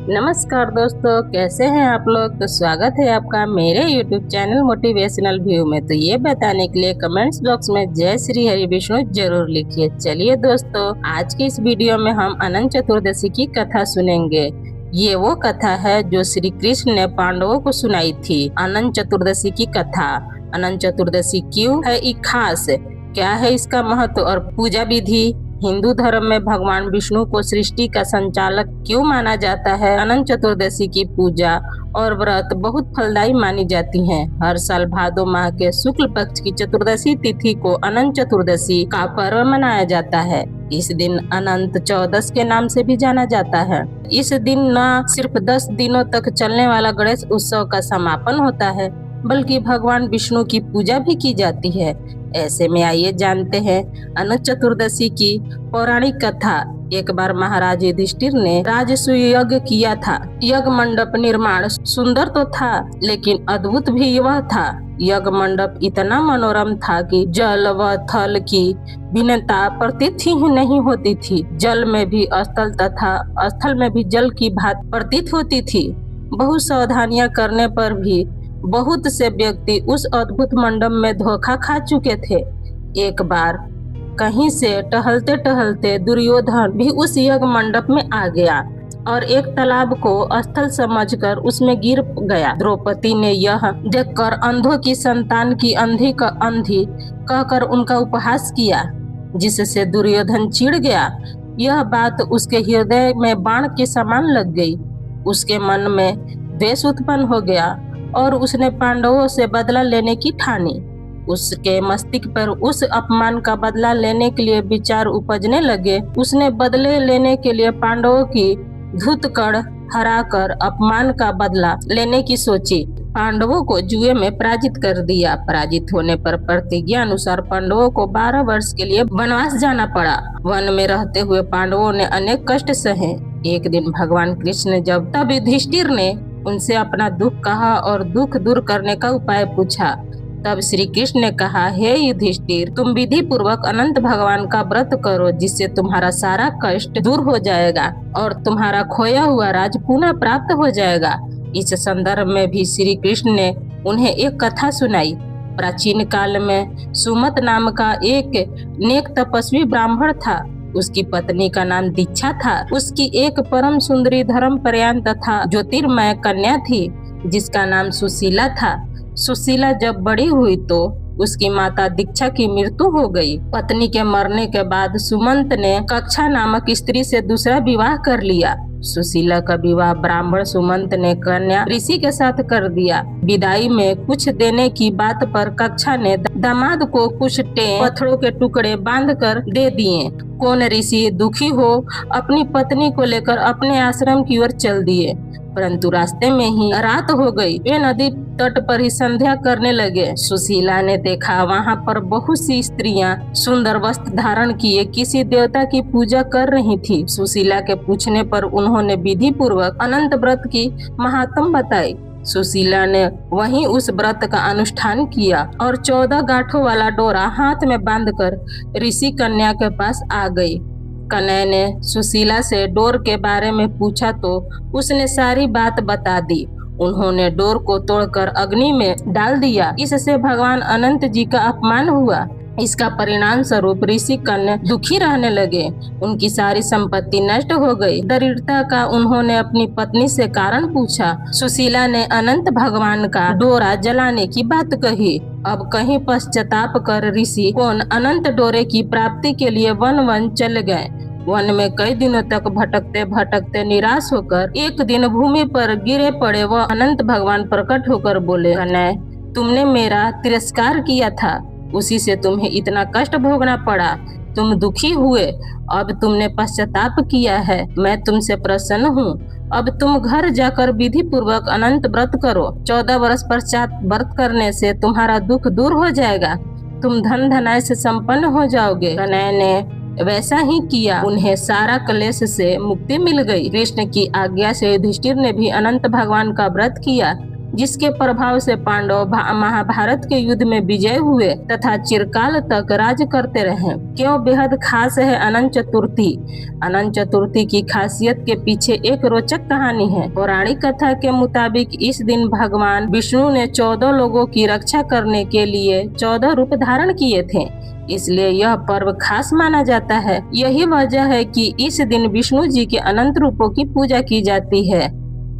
नमस्कार दोस्तों, कैसे हैं आप लोग। तो स्वागत है आपका मेरे YouTube चैनल मोटिवेशनल व्यू में। तो ये बताने के लिए कमेंट्स बॉक्स में जय श्री हरि विष्णु जरूर लिखिए। चलिए दोस्तों, आज की इस वीडियो में हम अनंत चतुर्दशी की कथा सुनेंगे। ये वो कथा है जो श्री कृष्ण ने पांडवों को सुनाई थी। अनंत चतुर्दशी की कथा। अनंत चतुर्दशी क्यों है ये खास, क्या है इसका महत्व और पूजा विधि। हिंदू धर्म में भगवान विष्णु को सृष्टि का संचालक क्यों माना जाता है। अनंत चतुर्दशी की पूजा और व्रत बहुत फलदायी मानी जाती हैं। हर साल भादो माह के शुक्ल पक्ष की चतुर्दशी तिथि को अनंत चतुर्दशी का पर्व मनाया जाता है। इस दिन अनंत चौदस के नाम से भी जाना जाता है। इस दिन न सिर्फ 10 दिनों तक चलने वाला गणेश उत्सव का समापन होता है, बल्कि भगवान विष्णु की पूजा भी की जाती है। ऐसे में आइए जानते हैं अनंत चतुर्दशी की पौराणिक कथा। एक बार महाराज युधिष्ठिर ने राजसूय यज्ञ किया था। यज्ञ मंडप निर्माण सुंदर तो था, लेकिन अद्भुत भी वह था। यज्ञ मंडप इतना मनोरम था कि जल व थल की भिन्नता प्रतीत ही नहीं होती थी। जल में भी स्थल तथा स्थल में भी जल की भांति प्रतीत होती थी। बहुत सावधानियां करने पर भी बहुत से व्यक्ति उस अद्भुत मंडप में धोखा खा चुके थे। एक बार कहीं से टहलते टहलते दुर्योधन भी उस यज्ञ मंडप में आ गया और एक तालाब को स्थल समझकर उसमें गिर गया। द्रौपदी ने यह देखकर अंधों की संतान की अंधी का अंधी कहकर उनका उपहास किया, जिससे दुर्योधन चिढ़ गया। यह बात उसके हृदय में बाण के समान लग गई। उसके मन में द्वेष उत्पन्न हो गया और उसने पांडवों से बदला लेने की ठानी। उसके मस्तिष्क पर उस अपमान का बदला लेने के लिए विचार उपजने लगे। उसने बदले लेने के लिए पांडवों की धूतकड़ हराकर अपमान का बदला लेने की सोची। पांडवों को जुए में पराजित कर दिया। पराजित होने पर प्रतिज्ञा अनुसार पांडवों को 12 वर्ष के लिए वनवास जाना पड़ा। वन में रहते हुए पांडवों ने अनेक कष्ट सहे। एक दिन भगवान कृष्ण जब तब युधिष्ठिर ने उनसे अपना दुख कहा और दुख दूर करने का उपाय पूछा। तब श्री कृष्ण ने कहा, हे युधिष्ठिर, तुम विधि पूर्वक अनंत भगवान का व्रत करो, जिससे तुम्हारा सारा कष्ट दूर हो जाएगा और तुम्हारा खोया हुआ राज पुनः प्राप्त हो जाएगा। इस संदर्भ में भी श्री कृष्ण ने उन्हें एक कथा सुनाई। प्राचीन काल में सुमत नाम का एक नेक तपस्वी ब्राह्मण था। उसकी पत्नी का नाम दीक्षा था। उसकी एक परम सुंदरी धर्म पर्यान तथा ज्योतिर्मय कन्या थी, जिसका नाम सुशीला था। सुशीला जब बड़ी हुई तो उसकी माता दीक्षा की मृत्यु हो गई। पत्नी के मरने के बाद सुमंत ने कक्षा नामक स्त्री से दूसरा विवाह कर लिया। सुशीला का विवाह ब्राह्मण सुमंत ने कन्या ऋषि के साथ कर दिया। विदाई में कुछ देने की बात पर कक्षा ने दामाद को कुछ पत्थरों के टुकड़े बांधकर दे दिए। कौन ऋषि दुखी हो अपनी पत्नी को लेकर अपने आश्रम की ओर चल दिए, परंतु रास्ते में ही रात हो गई। वे नदी तट पर ही संध्या करने लगे। सुशीला ने देखा वहां पर बहुत सी स्त्रियां सुंदर वस्त्र धारण किए किसी देवता की पूजा कर रही थी। सुशीला के पूछने पर उन्होंने विधि पूर्वक अनंत व्रत की महात्म बताई। सुशीला ने वहीं उस व्रत का अनुष्ठान किया और 14 गांठों वाला डोरा हाथ में बांधकर ऋषि कन्या के पास आ गई। कन्या ने सुशीला से डोर के बारे में पूछा तो उसने सारी बात बता दी। उन्होंने डोर को तोड़कर अग्नि में डाल दिया। इससे भगवान अनंत जी का अपमान हुआ। इसका परिणाम स्वरूप ऋषि कन्या दुखी रहने लगे। उनकी सारी संपत्ति नष्ट हो गई। दरिद्रता का उन्होंने अपनी पत्नी से कारण पूछा। सुशीला ने अनंत भगवान का डोरा जलाने की बात कही। अब कहीं पश्चाताप कर ऋषि कौन अनंत डोरे की प्राप्ति के लिए वन चले गए। वन में कई दिनों तक भटकते भटकते निराश होकर एक दिन भूमि पर गिरे पड़े वह अनंत भगवान प्रकट होकर बोले, कन्या, तुमने मेरा तिरस्कार किया था, उसी से तुम्हें इतना कष्ट भोगना पड़ा। तुम दुखी हुए, अब तुमने पश्चाताप किया है। मैं तुमसे प्रसन्न हूँ। अब तुम घर जाकर विधि पूर्वक अनंत व्रत करो। 14 वर्ष पश्चात व्रत करने से तुम्हारा दुख दूर हो जाएगा। तुम धन धनाय से संपन्न हो जाओगे। कन्या ने वैसा ही किया। उन्हें सारा क्लेश से मुक्ति मिल गई। कृष्ण की आज्ञा से युधिष्ठिर ने भी अनंत भगवान का व्रत किया। जिसके प्रभाव से पांडव महाभारत के युद्ध में विजय हुए तथा चिरकाल तक राज करते रहे। क्यों बेहद खास है अनंत चतुर्थी? अनंत चतुर्थी की खासियत के पीछे एक रोचक कहानी है। पौराणिक कथा के मुताबिक इस दिन भगवान विष्णु ने 14 लोगों की रक्षा करने के लिए 14 रूप धारण किए थे, इसलिए यह पर्व खास माना जाता है। यही वजह है कि इस दिन विष्णु जी के अनंत रूपों की पूजा की जाती है।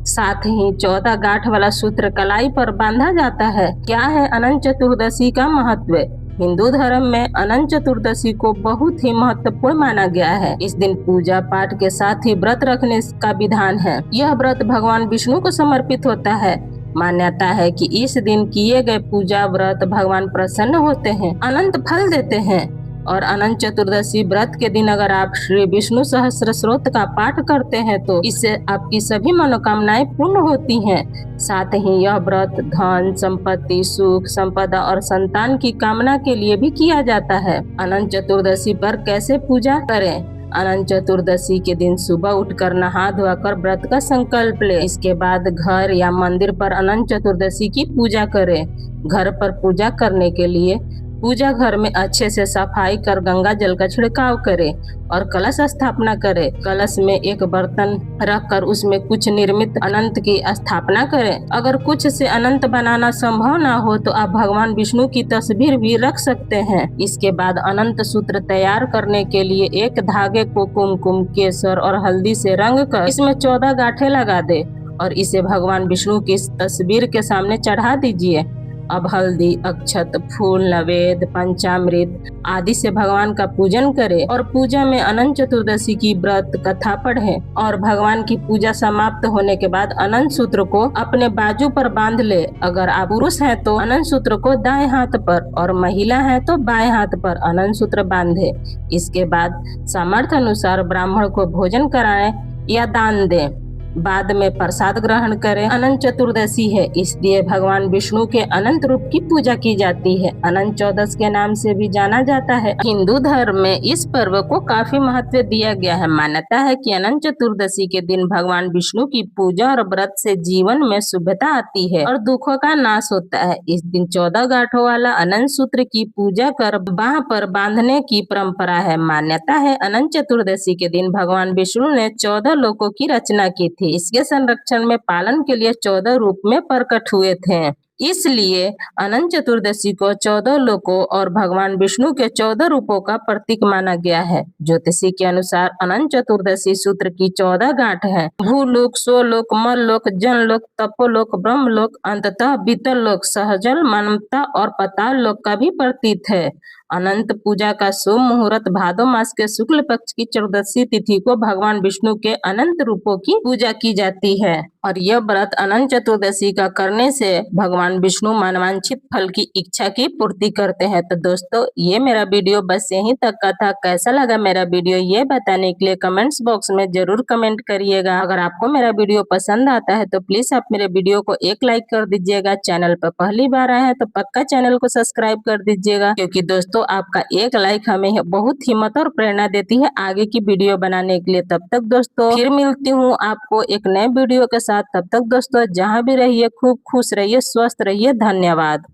साथ ही 14 गांठ वाला सूत्र कलाई पर बांधा जाता है। क्या है अनंत चतुर्दशी का महत्व? हिंदू धर्म में अनंत चतुर्दशी को बहुत ही महत्वपूर्ण माना गया है। इस दिन पूजा पाठ के साथ ही व्रत रखने का विधान है। यह व्रत भगवान विष्णु को समर्पित होता है। मान्यता है कि इस दिन किए गए पूजा व्रत भगवान प्रसन्न होते हैं, अनंत फल देते हैं। और अनंत चतुर्दशी व्रत के दिन अगर आप श्री विष्णु सहस्त्र स्तोत्र का पाठ करते हैं तो इससे आपकी सभी मनोकामनाएं पूर्ण होती हैं। साथ ही यह व्रत धन, संपत्ति, सुख, संपदा और संतान की कामना के लिए भी किया जाता है। अनंत चतुर्दशी पर कैसे पूजा करें? अनंत चतुर्दशी के दिन सुबह उठकर नहा धोकर व्रत का संकल्प ले। इसके बाद घर या मंदिर पर अनंत चतुर्दशी की पूजा करें। घर पर पूजा करने के लिए पूजा घर में अच्छे से सफाई कर गंगा जल का छिड़काव करें और कलश स्थापना करें। कलश में एक बर्तन रखकर उसमें कुछ निर्मित अनंत की स्थापना करें। अगर कुछ से अनंत बनाना संभव ना हो तो आप भगवान विष्णु की तस्वीर भी रख सकते हैं। इसके बाद अनंत सूत्र तैयार करने के लिए एक धागे को कुमकुम, केसर और हल्दी से रंग कर इसमें 14 गांठें लगा दे और इसे भगवान विष्णु की तस्वीर के सामने चढ़ा दीजिए। अब हल्दी, अक्षत, फूल, नवेद, पंचामृत आदि से भगवान का पूजन करें और पूजा में अनंत चतुर्दशी की व्रत कथा पढ़ें और भगवान की पूजा समाप्त होने के बाद अनंत सूत्र को अपने बाजू पर बांध ले। अगर आप पुरुष हैं तो अनंत सूत्र को दाएं हाथ पर और महिला है तो बाएं हाथ पर अनंत सूत्र बांधे। इसके बाद सामर्थ्य अनुसार ब्राह्मण को भोजन कराएं या दान दें। बाद में प्रसाद ग्रहण करें। अनंत चतुर्दशी है, इसलिए भगवान विष्णु के अनंत रूप की पूजा की जाती है। अनंत चौदस के नाम से भी जाना जाता है। हिंदू धर्म में इस पर्व को काफी महत्व दिया गया है। मान्यता है कि अनंत चतुर्दशी के दिन भगवान विष्णु की पूजा और व्रत से जीवन में शुभता आती है और दुखों का नाश होता है। इस दिन 14 गांठों वाला अनंत सूत्र की पूजा कर बाह पर बांधने की परंपरा है। मान्यता है अनंत चतुर्दशी के दिन भगवान विष्णु ने 14 लोकों की रचना की थी। इसके संरक्षण में पालन के लिए 14 रूप में प्रकट हुए थे। इसलिए अनंत चतुर्दशी को 14 लोकों और भगवान विष्णु के 14 रूपों का प्रतीक माना गया है। ज्योतिषी के अनुसार अनंत चतुर्दशी सूत्र की 14 गांठ है। भूलोक, स्वलोक, मरलोक, जनलोक, तपोलोक, ब्रह्मलोक, अंततः बीतलोक, सहजल, मानवता और पाताल लोक का भी प्रतीक है। अनंत पूजा का शुभ मुहूर्त भादो मास के शुक्ल पक्ष की चतुर्दशी तिथि को भगवान विष्णु के अनंत रूपों की पूजा की जाती है और यह व्रत अनंत चतुर्दशी का करने से भगवान विष्णु मनवांछित फल की इच्छा की पूर्ति करते हैं। तो दोस्तों ये मेरा वीडियो बस यहीं तक का था। कैसा लगा मेरा वीडियो ये बताने के लिए कमेंट्स बॉक्स में जरूर कमेंट करिएगा। अगर आपको मेरा वीडियो पसंद आता है तो प्लीज आप मेरे वीडियो को एक लाइक कर दीजिएगा। चैनल पर पहली बार आए हैं तो पक्का चैनल को सब्सक्राइब कर दीजिएगा, क्योंकि दोस्तों आपका एक लाइक हमें बहुत हिम्मत और प्रेरणा देती है आगे की वीडियो बनाने के लिए। तब तक दोस्तों फिर मिलती हूँ आपको एक नए वीडियो के साथ। तब तक दोस्तों जहाँ भी रहिए खूब खुश रहिए, स्वस्थ रहिए। धन्यवाद।